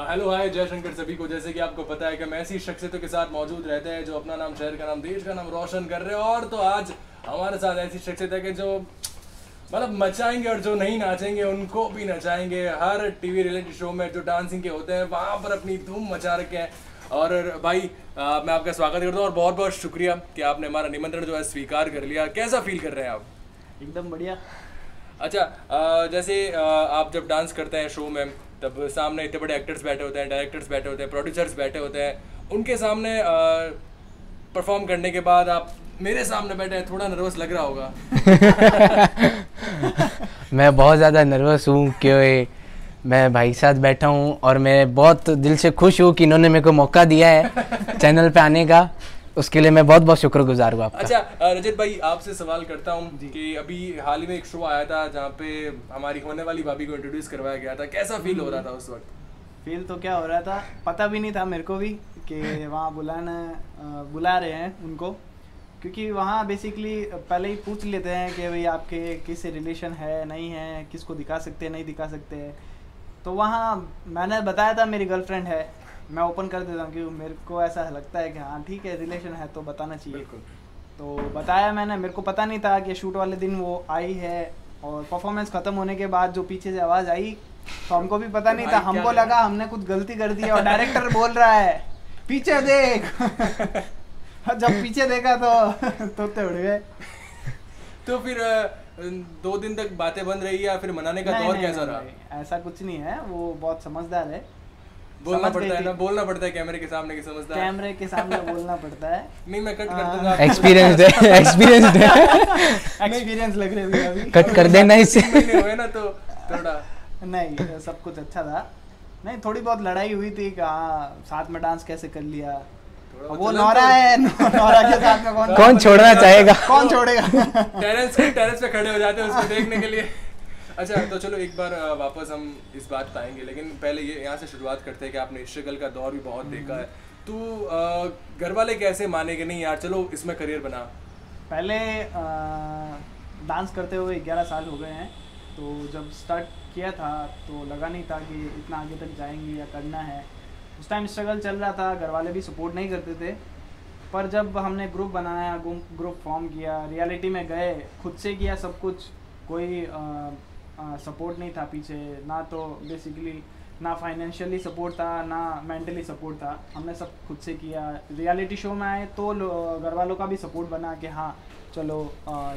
Hello hi जय शंकर सभी को। जैसे कि आपको पता है कि हम ऐसी शख्सियतों के साथ मौजूद रहते हैं जो अपना नाम, शहर का नाम, देश का नाम रोशन कर रहे हैं। और तो आज हमारे साथ ऐसी शख्सियत है कि जो मतलब मचाएंगे और जो नहीं नाचेंगे उनको भी नचाएंगे। हर टीवी रियलिटी शो में जो डांसिंग के होते हैं वहाँ पर अपनी धूम मचा रखे हैं। और भाई मैं आपका स्वागत करता हूँ और बहुत बहुत शुक्रिया कि आपने हमारा निमंत्रण जो है स्वीकार कर लिया। कैसा फील कर रहे हैं आप? एकदम बढ़िया। अच्छा, जैसे आप जब डांस करते हैं शो में तब सामने इतने बड़े एक्टर्स बैठे होते हैं, डायरेक्टर्स बैठे होते हैं, प्रोड्यूसर्स बैठे होते हैं। उनके सामने परफॉर्म करने के बाद आप मेरे सामने बैठे हैं, थोड़ा नर्वस लग रहा होगा। मैं बहुत ज़्यादा नर्वस हूँ क्योंकि मैं भाई के साथ बैठा हूँ और मैं बहुत दिल से खुश हूँ कि इन्होंने मेरे को मौका दिया है चैनल पे आने का। उसके लिए मैं बहुत बहुत शुक्रगुजार हूँ आपका। अच्छा रजत भाई, आपसे सवाल करता हूँ कि अभी हाल ही में एक शो आया था जहाँ पे हमारी होने वाली भाभी को इंट्रोड्यूस करवाया गया था। कैसा फील हो रहा था उस वक्त? फील तो क्या हो रहा था, पता भी नहीं था मेरे को भी कि वहाँ बुला रहे हैं उनको। क्योंकि वहाँ बेसिकली पहले ही पूछ लेते हैं कि भाई आपके किस रिलेशन है, नहीं है, किसको दिखा सकते हैं, नहीं दिखा सकते हैं। तो वहाँ मैंने बताया था मेरी गर्लफ्रेंड है। मैं ओपन कर देता हूँ कि मेरे को ऐसा लगता है कि हाँ ठीक है, रिलेशन है तो बताना चाहिए। बिल्कुल। तो बताया मैंने। मेरे को पता नहीं था कि शूट वाले दिन वो आई है। और परफॉर्मेंस ख़त्म होने के बाद जो पीछे से आवाज़ आई तो हमको भी पता नहीं था। हमको लगा हमने कुछ गलती कर दी है और डायरेक्टर बोल रहा है पीछे देख। जब पीछे देखा तो तोते उड़ गए। तो फिर 2 दिन तक बातें बंद रही या फिर मनाने का दौर कैसा रहा? ऐसा कुछ नहीं है, वो बहुत समझदार है। बोलना पड़ता है ना, बोलना पड़ता है कैमरे के सामने की समझदार। कैमरे के सामने बोलना पड़ता है। नहीं मैं कट कर दूंगा। एक्सपीरियंस है, एक्सपीरियंस है। एक्सपीरियंस लग रही है अभी। कट कर देना इसे। हुए ना तो थोड़ा नहीं, सब कुछ अच्छा था। नहीं, थोड़ी बहुत लड़ाई हुई थी कि हाँ साथ में डांस कैसे कर लिया। वो नौरा है, नौरा के साथ में कौन छोड़ना चाहेगा? कौन छोड़ेगा? टेरेस पे खड़े हो जाते हैं उसको देखने के लिए। अच्छा तो चलो एक बार वापस हम इस बात पे आएंगे, लेकिन पहले ये यहाँ से शुरुआत करते हैं कि आपने स्ट्रगल का दौर भी बहुत देखा है। तो घर वाले कैसे माने कि नहीं यार चलो इसमें करियर बना? पहले डांस करते हुए 11 साल हो गए हैं। तो जब स्टार्ट किया था तो लगा नहीं था कि इतना आगे तक जाएंगे या करना है। उस टाइम स्ट्रगल चल रहा था, घर वाले भी सपोर्ट नहीं करते थे। पर जब हमने ग्रुप बनाया, ग्रुप फॉर्म किया, रियलिटी में गए, खुद से किया सब कुछ, कोई सपोर्ट नहीं था पीछे। ना तो बेसिकली ना फाइनेंशियली सपोर्ट था, ना मेंटली सपोर्ट था। हमने सब खुद से किया। रियलिटी शो में आए तो घर वालों का भी सपोर्ट बना कि हाँ चलो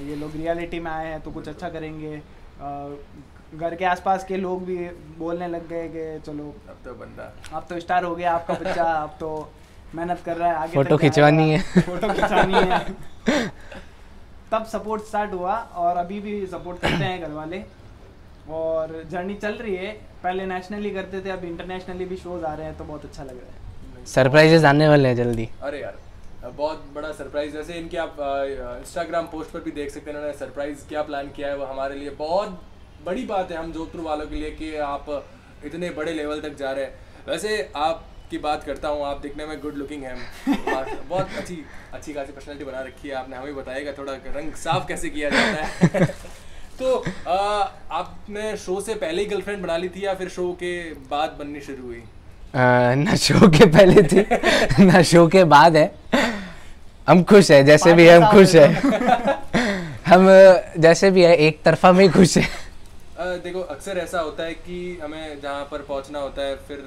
ये लोग रियलिटी में आए हैं तो कुछ अच्छा करेंगे। घर के आसपास के लोग भी बोलने लग गए कि चलो अब तो स्टार हो गया आपका बच्चा, अब तो मेहनत कर रहा है, आगे फोटो खिंचवानी है, फोटो खिंचवानी है। तब सपोर्ट स्टार्ट हुआ और अभी भी सपोर्ट करते हैं घर वाले। और जर्नी चल रही है। पहले नेशनली करते थे, अब इंटरनेशनली भी शोज आ रहे हैं तो बहुत अच्छा लग रहा है। सरप्राइजेस आने वाले हैं जल्दी। अरे यार बहुत बड़ा सरप्राइज, जैसे इनके आप इंस्टाग्राम पोस्ट पर भी देख सकते हैं इन्होंने सरप्राइज क्या प्लान किया है। वो हमारे लिए बहुत बड़ी बात है, हम जोधपुर वालों के लिए, कि आप इतने बड़े लेवल तक जा रहे हैं। वैसे आपकी बात करता हूँ, आप दिखने में गुड लुकिंग हैं, बहुत अच्छी खासी पर्सनैलिटी बना रखी है आपने। हमें बताइएगा थोड़ा रंग साफ कैसे किया जाता है? तो आपने शो से पहले ही गर्लफ्रेंड बना ली थी या फिर शो के बाद बननी शुरू हुई? ना शो के पहले थी ना शो के बाद है। हम खुश है जैसे भी है, हम खुश है। हम जैसे भी है एक तरफा में खुश है। देखो अक्सर ऐसा होता है कि हमें जहाँ पर पहुँचना होता है फिर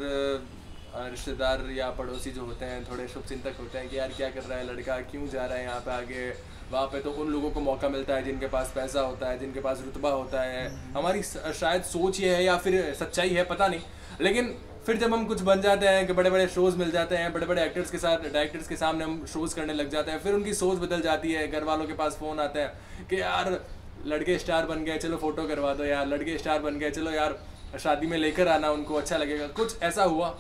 रिश्तेदार या पड़ोसी जो होते हैं थोड़े शुभचिंतक होते हैं कि यार क्या कर रहा है लड़का, क्यों जा रहा है यहाँ पे आगे। वहाँ पे तो उन लोगों को मौका मिलता है जिनके पास पैसा होता है, जिनके पास रुतबा होता है। हमारी शायद सोच ये है या फिर सच्चाई है, पता नहीं। लेकिन फिर जब हम कुछ बन जाते हैं कि बड़े बड़े शोज़ मिल जाते हैं, बड़े बड़े एक्टर्स के साथ, डायरेक्टर्स के सामने हम शोज़ करने लग जाते हैं, फिर उनकी सोच बदल जाती है। घर वालों के पास फ़ोन आता है कि यार लड़के स्टार बन गए, चलो फ़ोटो करवा दो, यार लड़के स्टार बन गए, चलो यार शादी में लेकर आना, उनको अच्छा लगेगा। कुछ ऐसा हुआ?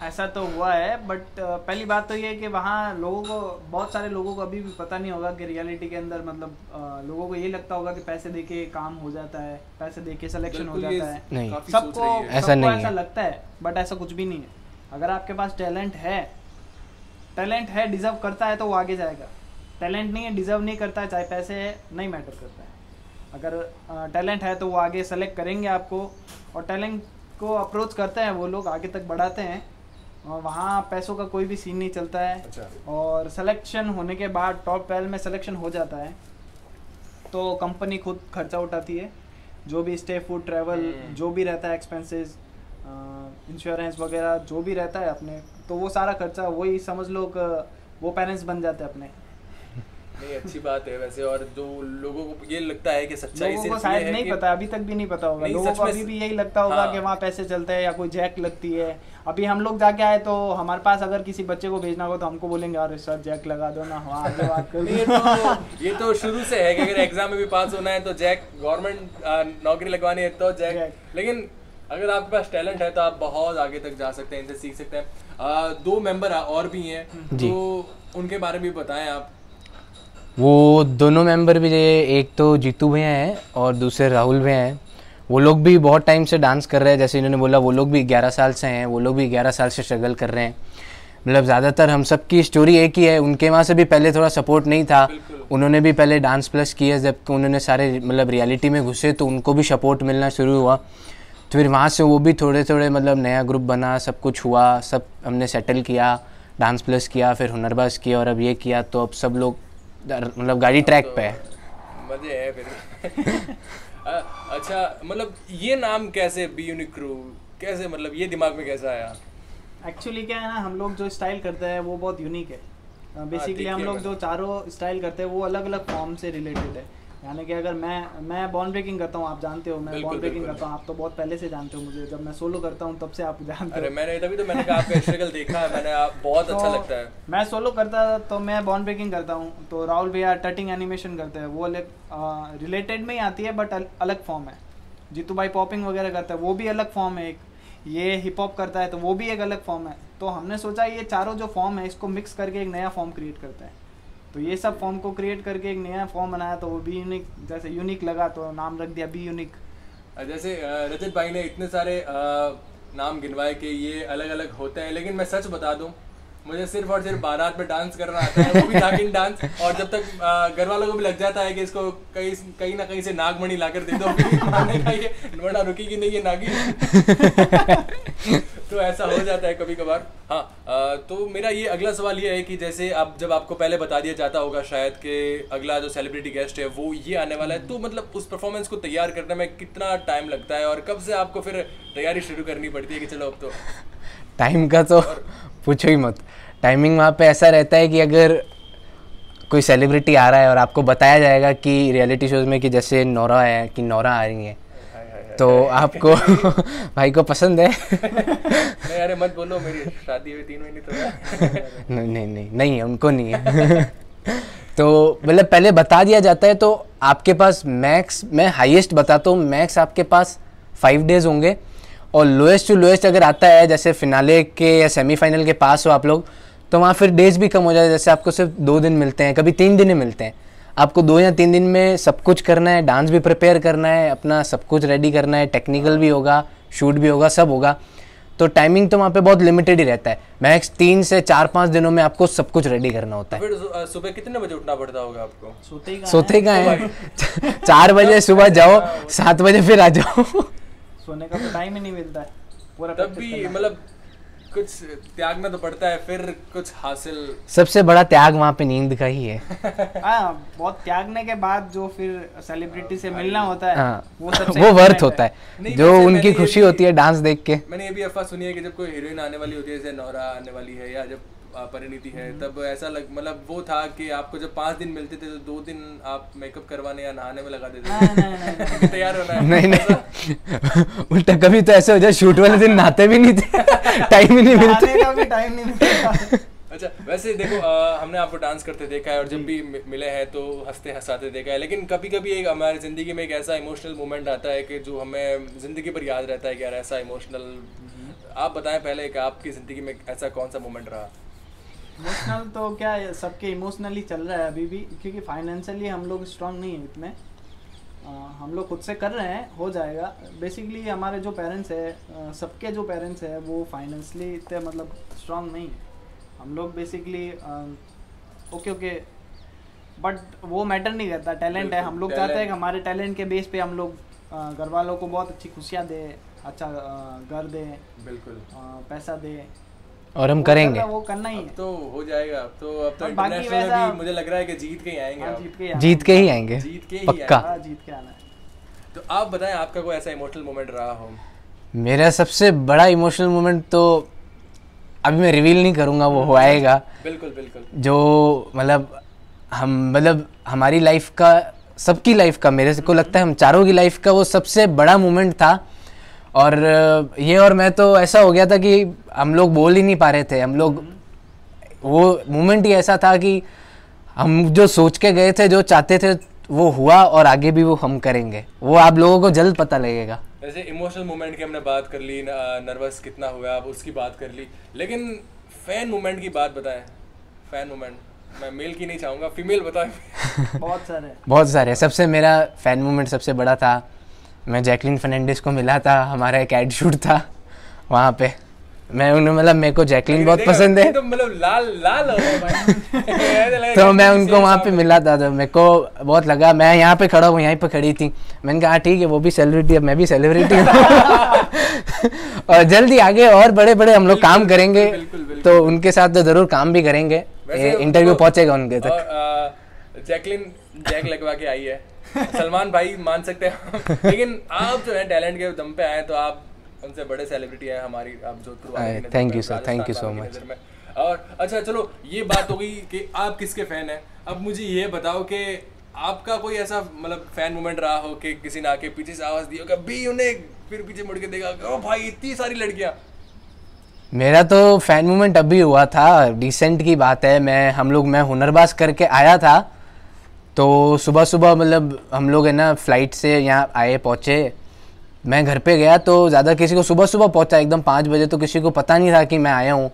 ऐसा तो हुआ है, बट पहली बात तो ये है कि वहाँ लोगों को, बहुत सारे लोगों को अभी भी पता नहीं होगा कि रियलिटी के अंदर मतलब लोगों को ये लगता होगा कि पैसे देके काम हो जाता है, पैसे देके सिलेक्शन हो जाता है। नहीं, सबको ऐसा नहीं ऐसा है। लगता है, बट ऐसा कुछ भी नहीं है। अगर आपके पास टैलेंट है, डिजर्व करता है तो वो आगे जाएगा। टैलेंट नहीं है, डिजर्व नहीं करता है, चाहे पैसे है, नहीं मैटर करता है। अगर टैलेंट है तो वो आगे सेलेक्ट करेंगे आपको। और टैलेंट को अप्रोच करते हैं, वो लोग आगे तक बढ़ाते हैं और वहाँ पैसों का कोई भी सीन नहीं चलता है। अच्छा। और सिलेक्शन होने के बाद टॉप 12 में सिलेक्शन हो जाता है तो कंपनी खुद खर्चा उठाती है, जो भी स्टे फूड ट्रैवल जो भी रहता है, एक्सपेंसेस, इंश्योरेंस वगैरह जो भी रहता है अपने, तो वो सारा खर्चा वही समझ लो कि वो पेरेंट्स बन जाते हैं अपने। नहीं, अच्छी बात है वैसे। और जो लोगों को ये लगता है कि सच्चाई लोगों को सिर्फ ये शायद है नहीं कि पता, अभी तक भी नहीं पता होगा, नहीं, लोगों सच को में अभी भी यही लगता होगा हाँ। कि वहाँ पैसे चलते हैं या कोई जैक लगती है। अभी हम लोग जाके आए तो हमारे पास अगर किसी बच्चे को भेजना हो तो हमको बोलेंगे अरे सर जैक लगा दो ना, हाँ आगे बात कर। ये तो शुरू से है कि अगर एग्जाम में भी पास होना है तो जैक, गवर्नमेंट नौकरी लगवानी है तो जैक। लेकिन अगर आपके पास टैलेंट है तो आप बहुत आगे तक जा सकते हैं, इनसे सीख सकते हैं। 2 मेंबर और भी हैं तो उनके बारे में भी बताएं आप। वो दोनों मेंबर भी, एक तो जीतू भैया हैं और दूसरे राहुल भैया हैं। वो लोग भी बहुत टाइम से डांस कर रहे हैं, जैसे इन्होंने बोला वो लोग भी 11 साल से हैं, वो लोग भी 11 साल से स्ट्रगल कर रहे हैं। मतलब ज़्यादातर हम सब की स्टोरी एक ही है, उनके वहाँ से भी पहले थोड़ा सपोर्ट नहीं था, उन्होंने भी पहले डांस प्लस किया, जब उन्होंने सारे मतलब रियलिटी में घुसे तो उनको भी सपोर्ट मिलना शुरू हुआ। तो फिर वहाँ से वो भी थोड़े थोड़े मतलब नया ग्रुप बना, सब कुछ हुआ, सब हमने सेटल किया, डांस प्लस किया, फिर हुनरबाज किया और अब ये किया, तो अब सब लोग मतलब गाड़ी ट्रैक पे है। मजे है फिर। अच्छा, मतलब ये नाम कैसे, बी यूनिक क्रू, कैसे, मतलब ये दिमाग में कैसे आया? एक्चुअली क्या है ना, हम लोग जो स्टाइल करते हैं वो बहुत यूनिक है। बेसिकली हम लोग जो चारों स्टाइल करते हैं वो अलग अलग फॉर्म से रिलेटेड है। यानी कि अगर मैं बॉर्न ब्रेकिंग करता हूँ, आप जानते हो मैं बॉर्न ब्रेकिंग करता हूँ, आप तो बहुत पहले से जानते हो मुझे, जब मैं सोलो करता हूँ तब से आप जानते हो। अरे मैंने तभी तो मैंने कहा आपका स्ट्रगल देखा है मैंने, आप बहुत अच्छा लगता है। मैं सोलो करता तो मैं बॉर्न ब्रेकिंग करता हूँ, तो राहुल भैया टटिंग एनिमेशन करते हैं, वो अलग रिलेटेड में ही आती है बट अलग फॉर्म है। जीतू भाई पॉपिंग वगैरह करता है, वो भी अलग फॉर्म है एक। ये हिप हॉप करता है तो वो भी एक अलग फॉर्म है। तो हमने सोचा ये चारों जो फॉर्म है इसको मिक्स करके एक नया फॉर्म क्रिएट करते हैं। तो ये सब फॉर्म को क्रिएट करके एक नया फॉर्म बनाया, तो वो बी यूनिक, जैसे यूनिक लगा तो नाम रख दिया बी यूनिक। जैसे रजत भाई ने इतने सारे नाम गिनवाए कि ये अलग अलग होते हैं, लेकिन मैं सच बता दूं, मुझे सिर्फ और सिर्फ बारात में डांस करना आता है, वो भी नागिन डांस। और जब तक घर वालों को भी लग जाता है कि इसको कहीं ना कहीं से नागमणि लाकर दे दो, वरना रुकेगी नहीं ये नागिन। तो ऐसा हो जाता है कभी कभार। हाँ, तो मेरा ये अगला सवाल ये है कि जैसे अब जब आपको पहले बता दिया जाता होगा शायद कि अगला जो सेलिब्रिटी गेस्ट है वो ये आने वाला है, तो मतलब उस परफॉर्मेंस को तैयार करने में कितना टाइम लगता है और कब से आपको फिर तैयारी शुरू करनी पड़ती है कि चलो अब तो? टाइम का तो पूछो ही मत। टाइमिंग वहाँ पे ऐसा रहता है कि अगर कोई सेलिब्रिटी आ रहा है और आपको बताया जाएगा कि रियलिटी शोज में कि जैसे नोरा है कि नोरा आ रही है, तो आपको भाई को पसंद है। नहीं अरे मत बोलो, मेरी शादी हुई 3 महीने तो नहीं उनको नहीं है। तो मतलब पहले बता दिया जाता है, तो आपके पास मैक्स, मैं हाईएस्ट बताता हूँ, मैक्स आपके पास 5 डेज होंगे और लोएस्ट टू लोएस्ट अगर आता है जैसे फिनाले के या सेमीफाइनल के पास हो आप लोग, तो वहाँ फिर डेज भी कम हो जाए। जैसे आपको सिर्फ 2 दिन मिलते हैं, कभी 3 दिन ही मिलते हैं, आपको 2 या 3 दिन में सब कुछ करना है, डांस भी प्रिपेयर करना है, अपना सब कुछ रेडी करना है, टेक्निकल भी होगा, शूट भी होगा, सब होगा। तो टाइमिंग तो वहाँ पे बहुत लिमिटेड ही रहता है। मैक्स 3 से 4-5 दिनों में आपको सब कुछ रेडी करना होता है। फिर सुबह कितने बजे उठना पड़ता होगा आपको? सोते का है 4 बजे सुबह जाओ, 7 बजे फिर आ जाओ। सोने का तो टाइम ही नहीं मिलता है पूरा। तब भी मतलब कुछ त्यागना तो पड़ता है, फिर कुछ हासिल। सबसे बड़ा त्याग वहाँ पे नींद का ही है। बहुत त्यागने के बाद जो फिर सेलिब्रिटी से मिलना होता है, वो वर्थ होता है, जो उनकी खुशी होती है डांस देख के। मैंने ये भी अफवाह सुनी है कि जब कोई हीरोइन आने वाली होती है, जैसे नोरा आने वाली है या जब परिणीति है, तब ऐसा मतलब वो था कि आपको जब 5 दिन मिलते थे तो 2 दिन आप मेकअप करवाने या नहाने में लगा देते थे, तैयार होना है। नहीं उल्टा कभी तो ऐसे हो जाए शूट वाले दिन नहाते भी नहीं थे, टाइम ही नहीं मिलता। अच्छा, वैसे देखो हमने आपको डांस करते देखा है और जब भी मिले हैं तो हंसते हंसाते देखा है, लेकिन कभी कभी एक हमारी ज़िंदगी में एक ऐसा इमोशनल मोमेंट आता है कि जो हमें ज़िंदगी पर याद रहता है कि यार ऐसा इमोशनल। आप बताएं पहले कि आपकी ज़िंदगी में ऐसा कौन सा मोमेंट रहा? इमोशनल तो क्या है, सबके इमोशनली चल रहा है अभी भी, क्योंकि फाइनेंशियली हम लोग स्ट्रांग नहीं है इतने। हम लोग खुद से कर रहे हैं, हो जाएगा। बेसिकली हमारे जो पेरेंट्स है, सबके जो पेरेंट्स है वो फाइनेंशियली इतने मतलब स्ट्रांग नहीं है। हम लोग बेसिकली ओके बट वो मैटर नहीं करता, टैलेंट है। हम लोग चाहते हैं कि हमारे टैलेंट के बेस पे हम लोग घर वालों को बहुत अच्छी खुशियाँ दें, अच्छा घर दे, बिल्कुल। पैसा दे, और हम वो करेंगे। करना, वो करना ही अब है। तो हो जाएगा, अब तो और बाकी इंटरनेशनल में वैसा- भी मुझे लग रहा है कि जीत के ही आएंगे हाँ, आप। जीत के ही आना जीत के ही आएंगे, जीत के ही पक्का। आएंगे। हाँ, जीत के आना है। तो आप बताएं आपका कोई ऐसा इमोशनल मोमेंट रहा हो। मेरा सबसे बड़ा इमोशनल मोमेंट तो अभी मैं रिवील नहीं करूँगा, वो हो आएगा। बिल्कुल बिल्कुल। जो मतलब हमारी लाइफ का, सबकी लाइफ का, मेरे को लगता है हम चारों की लाइफ का वो सबसे बड़ा मोमेंट था। और ये और मैं तो ऐसा हो गया था कि हम लोग बोल ही नहीं पा रहे थे। हम लोग, वो मोमेंट ही ऐसा था कि हम जो सोच के गए थे, जो चाहते थे, वो हुआ और आगे भी वो हम करेंगे। वो आप लोगों को जल्द पता लगेगा। वैसे इमोशनल मोमेंट की हमने बात कर ली, नर्वस कितना हुआ आप उसकी बात कर ली, लेकिन फैन मोमेंट की बात बताएं। फैन मोमेंट, मैं मेल की नहीं चाहूँगा, फीमेल बताएं। बहुत सारे। सबसे मेरा फैन मोमेंट सबसे बड़ा था, मैं जैकलिन फर्नांडिस को मिला था, हमारा एक एड शूट था वहाँ पे। मैं उन्हें, मतलब मेरे को जैकलिन बहुत पसंद है, तो मतलब लाल लाल हो गया भाई। तो मैं उनको वहाँ पे मिला था, तो मेरे को बहुत लगा। मैं यहाँ पे खड़ा हूँ, यहीं पे खड़ी थी, मैंने कहा ठीक है, वो भी सेलिब्रिटी है, मैं भी सेलिब्रिटी हूँ। और जल्दी आगे और बड़े बड़े हम लोग काम करेंगे, तो उनके साथ तो जरूर काम भी करेंगे, इंटरव्यू पहुंचेगा उनके तक। जैकलिन जैक लगवा के आई है, सलमान भाई मान सकते हैं। लेकिन आप जो है टैलेंट के दम पे आए, तो आप उनसे बड़े सेलिब्रिटी हैं हमारी, आप Jodhpur. Thank you sir, thank you so much. और अच्छा चलो, ये बात हो गई कि आप किसके फैन हैं। अब मुझे ये बताओ कि आपका कोई ऐसा मतलब फैन मोमेंट रहा हो कि किसी ने आके पीछे से आवाज दी हो, कभी उन्हें फिर पीछे मुड़ के देखा, ओ भाई इतनी सारी लड़कियां। मेरा तो फैन मोमेंट अभी हुआ था, रिसेंट की बात है। मैं हुनरबाज करके आया था, तो सुबह सुबह मतलब हम लोग है ना फ्लाइट से यहाँ आए, पहुँचे, मैं घर पे गया तो ज़्यादा किसी को, सुबह सुबह पहुँचा एकदम 5 बजे, तो किसी को पता नहीं था कि मैं आया हूँ।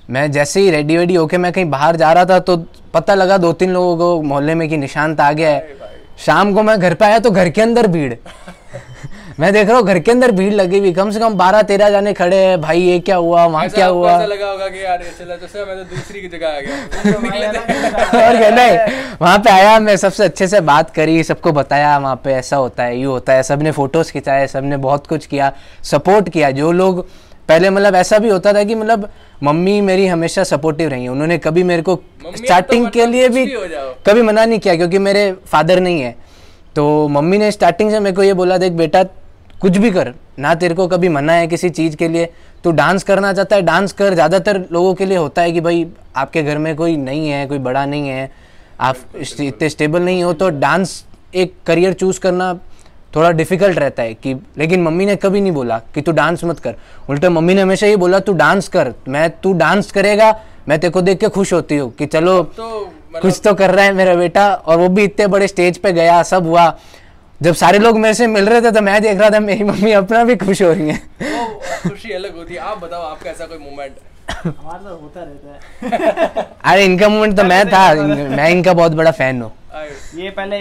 मैं जैसे ही रेडी वेडी होके मैं कहीं बाहर जा रहा था, तो पता लगा 2-3 लोगों को मोहल्ले में कि निशांत आ गया है। शाम को मैं घर पे आया तो घर के अंदर भीड़। मैं देख रहा हूँ घर के अंदर भीड़ लगी हुई, कम से कम 12-13 जाने खड़े हैं। भाई ये क्या हुआ, वहाँ क्या हुआ। ऐसा लगा होगा कि यार चला तो मैं तो दूसरी की जगह आ गया। और क्या, नहीं वहाँ पे आया, मैं सबसे अच्छे से बात करी, सबको बताया वहाँ पे ऐसा होता है, ये होता है। सबने फोटोज खिंचाए, सबने बहुत कुछ किया, सपोर्ट किया। जो लोग पहले, मतलब ऐसा भी होता था कि मतलब मम्मी मेरी हमेशा सपोर्टिव रही है, उन्होंने कभी मेरे को स्टार्टिंग के लिए भी कभी मना नहीं किया, क्योंकि मेरे फादर नहीं है। तो मम्मी ने स्टार्टिंग से मेरे को ये बोला, देख बेटा कुछ भी कर ना, तेरे को कभी मना है किसी चीज़ के लिए, तू डांस करना चाहता है डांस कर। ज़्यादातर लोगों के लिए होता है कि भाई आपके घर में कोई नहीं है, कोई बड़ा नहीं है, आप इतने स्टेबल नहीं हो, तो डांस एक करियर चूज़ करना थोड़ा डिफिकल्ट रहता है कि। लेकिन मम्मी ने कभी नहीं बोला कि तू डांस मत कर, उल्टा मम्मी ने हमेशा ये बोला तू डांस कर, तू डांस करेगा, मैं तेरे को देख के खुश होती हूँ कि चलो कुछ तो कर रहा है मेरा बेटा। और वो भी इतने बड़े स्टेज पे गया, सब हुआ। जब सारे लोग मेरे से मिल रहे थे तो मैं देख रहा था मेरी मम्मी अपना भी खुश हो रही है। वो खुशी अलग होती है। आप बताओ आपका ऐसा कोई मोमेंट? हमारा तो होता रहता है। अरे इनका मोमेंट तो मैं था, मैं इनका बहुत बड़ा फैन हूँ। ये पहले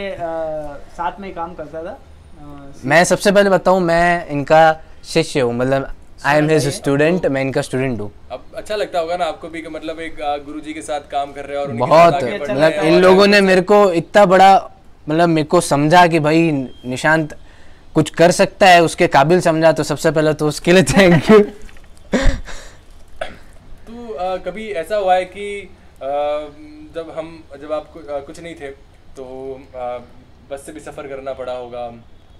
साथ में काम करता था। मैं सबसे पहले बताऊँ, मैं इनका शिष्य हूँ, मतलब आई एम हिज स्टूडेंट, मैं इनका स्टूडेंट हूँ। अब अच्छा लगता होगा ना आपको भी कि मतलब एक गुरुजी के साथ काम कर रहे हैं और बहुत, मतलब इन लोगों ने मेरे को इतना बड़ा, मतलब मेरे को समझा कि भाई निशांत कुछ कर सकता है, उसके काबिल समझा, तो सबसे पहले तो उसके लिए थैंक यू। तो कभी ऐसा हुआ है कि जब आप कुछ नहीं थे तो बस से भी सफ़र करना पड़ा होगा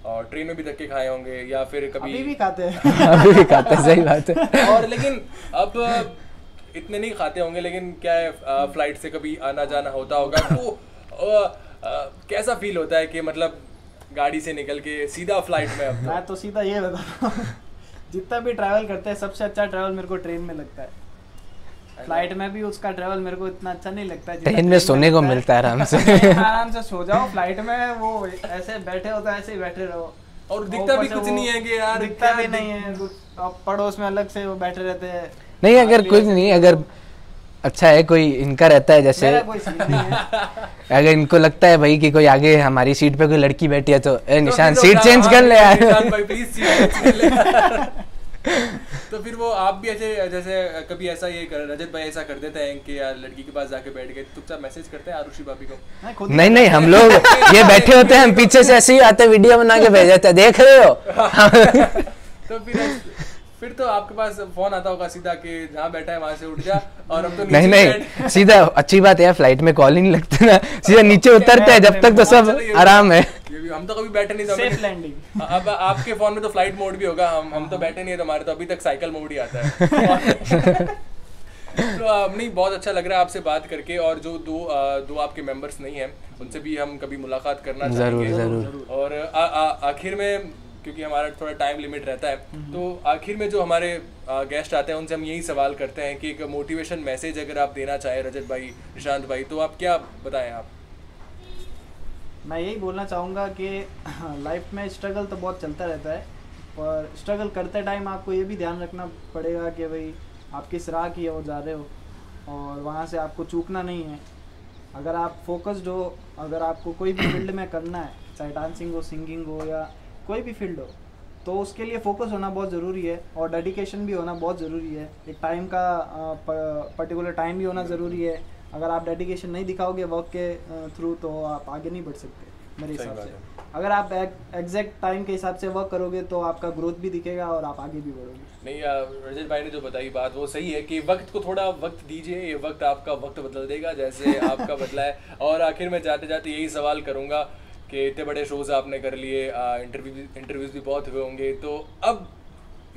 और ट्रेन में भी धक्के खाए होंगे, या फिर कभी अभी भी खाते हैं। अभी भी खाते हैं, सही बात है। और लेकिन अब इतने नहीं खाते होंगे, लेकिन क्या है फ्लाइट से कभी आना जाना होता होगा, तो कैसा फील होता है कि मतलब गाड़ी से निकल के सीधा फ्लाइट में? अब मैं तो सीधा ये बताता हूँ, जितना भी ट्रैवल करते हैं सबसे अच्छा ट्रैवल मेरे को ट्रेन में लगता है। फ्लाइट में भी उसका ट्रैवल मेरे को इतना अच्छा नहीं लगता है। ट्रेन में सोने को मिलता है आराम से। आराम से सो जाओ। फ्लाइट में वो ऐसे बैठे होता है, ऐसे ही बैठे रहो, और दिखता भी कुछ नहीं है कि यार, दिखता भी नहीं है कुछ। पड़ोस में अलग से वो बैठे रहते हैं। नहीं, अगर कुछ नहीं, अगर अच्छा है कोई इनका रहता है, जैसे कोई सीट नहीं है। अगर इनको लगता है भाई कि कोई आगे हमारी सीट पे कोई लड़की बैठी है तो निशान सीट चेंज कर ले यार, निशान भाई प्लीज सीट चेंज कर ले। तो फिर वो आप भी ऐसे, जैसे कभी ऐसा ये रजत भाई ऐसा कर देते हैं कि यार लड़की के पास जाके बैठ गए, चुपचाप मैसेज करते हैं आरुषि भाभी को? नहीं, हम लोग ये बैठे होते हैं, हम पीछे से ऐसे ही आते वीडियो बना के भेज देते हैं, देख रहे हो। तो फिर तो आपके पास फोन आता होगा सीधा कि जहाँ बैठा है वहां से उठ जा, और अब तो नहीं नहीं, सीधा अच्छी बात है, फ्लाइट में कॉल ही नहीं लगता ना, सीधा नीचे उतरते हैं, जब तक तो सब आराम है। हम तो कभी बैठे नहीं, सेफ लैंडिंग। अब आपके फोन में तो फ्लाइट मोड भी होगा, हम तो बैठे नहीं है, तो हमारे तो अभी तक साइकिल मोड ही आता है। तो नहीं, बहुत अच्छा लग रहा है आपसे बात करके, और जो दो आपके मेंबर्स नहीं हैं उनसे भी हम कभी मुलाकात करना चाहेंगे जरूर। और आखिर में, क्योंकि हमारा थोड़ा टाइम लिमिट रहता है, तो आखिर में जो हमारे गेस्ट आते हैं उनसे हम यही सवाल करते हैं कि एक मोटिवेशन मैसेज अगर आप देना चाहें रजत भाई, निशांत भाई, तो आप क्या बताएं आप? मैं यही बोलना चाहूँगा कि लाइफ में स्ट्रगल तो बहुत चलता रहता है, पर स्ट्रगल करते टाइम आपको ये भी ध्यान रखना पड़ेगा कि भाई आप किस राह की ओर जा रहे हो, और वहाँ से आपको चूकना नहीं है। अगर आप फोकस्ड हो, अगर आपको कोई भी फील्ड में करना है, चाहे डांसिंग हो, सिंगिंग हो, या कोई भी फील्ड हो, तो उसके लिए फोकस होना बहुत ज़रूरी है, और डेडिकेशन भी होना बहुत ज़रूरी है। एक टाइम का पर्टिकुलर टाइम भी होना ज़रूरी है। अगर आप डेडिकेशन नहीं दिखाओगे वर्क के थ्रू, तो आप आगे नहीं बढ़ सकते मेरे हिसाब से। अगर आप एग्जैक्ट टाइम के हिसाब से वर्क करोगे तो आपका ग्रोथ भी दिखेगा और आप आगे भी बढ़ोगे। नहीं, रजत भाई ने जो बताई बात वो सही है कि वक्त को थोड़ा वक्त दीजिए, ये वक्त आपका वक्त बदल देगा जैसे आपका बदला है। और आखिर में जाते जाते यही सवाल करूँगा कि इतने बड़े शोज आपने कर लिए, इंटरव्यूज भी बहुत हुए होंगे, तो अब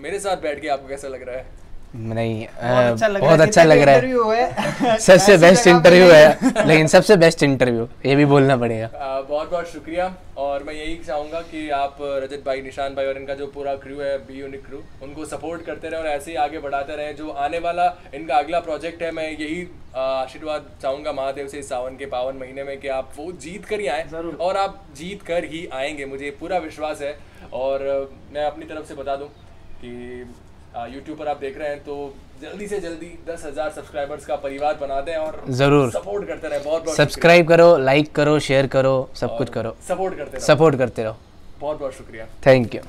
मेरे साथ बैठ के आपको कैसा लग रहा है? नहीं, बहुत अच्छा लग रहा है। सबसे बेस्ट इंटरव्यू है, लेकिन सबसे बेस्ट इंटरव्यू ये भी बोलना पड़ेगा। बहुत बहुत शुक्रिया। और मैं यही चाहूँगा कि आप रजत भाई, निशांत भाई और इनका जो पूरा क्रू है, बी यूनिक क्रू, उनको सपोर्ट करते रहें और ऐसे ही आगे बढ़ाते रहें। जो आने वाला इनका अगला प्रोजेक्ट है, मैं यही आशीर्वाद चाहूँगा महादेव से इस सावन के पावन महीने में कि आप वो जीत कर ही आएँ, और आप जीत कर ही आएंगे, मुझे पूरा विश्वास है। और मैं अपनी तरफ से बता दूँ कि यूट्यूब पर आप देख रहे हैं तो जल्दी से जल्दी 10,000 सब्सक्राइबर्स का परिवार बना दें और जरूर सपोर्ट करते रहें। बहुत बहुत सब्सक्राइब करो, लाइक करो, शेयर करो, सब कुछ करो, सपोर्ट करते रहो। बहुत बहुत शुक्रिया। Thank you.